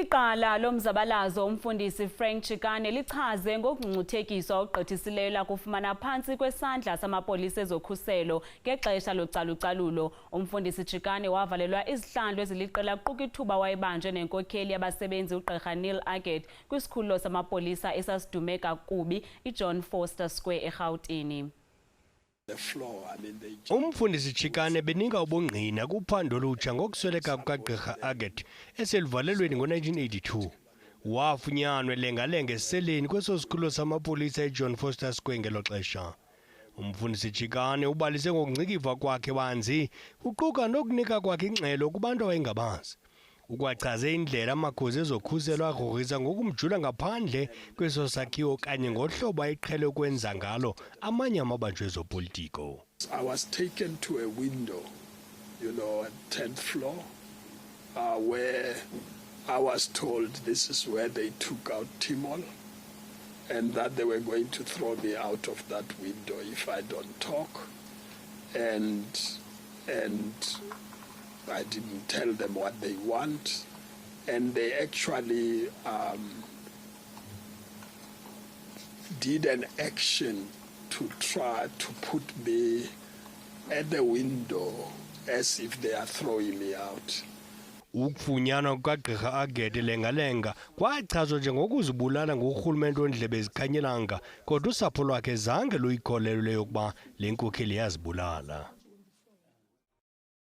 Iqala lomzabalazo umfundisi Frank Chikane lichaze ngokungcuthekiswa ogqithisileyo lakufumana phansi kwesandla samapolisa ezokhuselo ngexesha localucalulo. Umfundisi Chikane wavalelwa izihlandlo eziliqela quka ithuba wayebanje nenkokheli yabasebenzi uGqirha Neil Agathe kwisikhululo samapolisa esasidume kakubi iJohn Vorster Square eRhawutini. Umfundisi Chikane benika ubungqina kuphando olutsha ngokusweleka kukaGqirha Agathe eselivalelweni ngo-1982. Wafunyanwa elengalenga eseleni kweso sikhululo samapolisa eJohn Vorster Square ngelo xesha. Umfundisi Chikane ubalise ngokungcikiva kwakhe banzi kuquka nokunika kwakhe ingxelo kubantu awayengabazi. Ukwachaze indlela amakhosi ezokhuselo agrogrisa ngokumjula ngaphandle kweso sakhiwo kanye ngohlobo ayeqhele ukwenza ngalo amanye amabanjwa ezopolitiko. I was taken to a window, at 10th floor, where I was told this is where they took out Timol and that they were going to throw me out of that window if I don't talk. And I didn't tell them what they want, and they actually did an action to try to put me at the window as if they are throwing me out. Ukufunyanwa kukaGqirha Agathe lengalenga kwachazwa njengokuzibulala ngurhulumente wendlebe ezikhanyelanga, kodwa usapho lwakhe zange luyikholelwe yokuba le nkokheli yazibulala.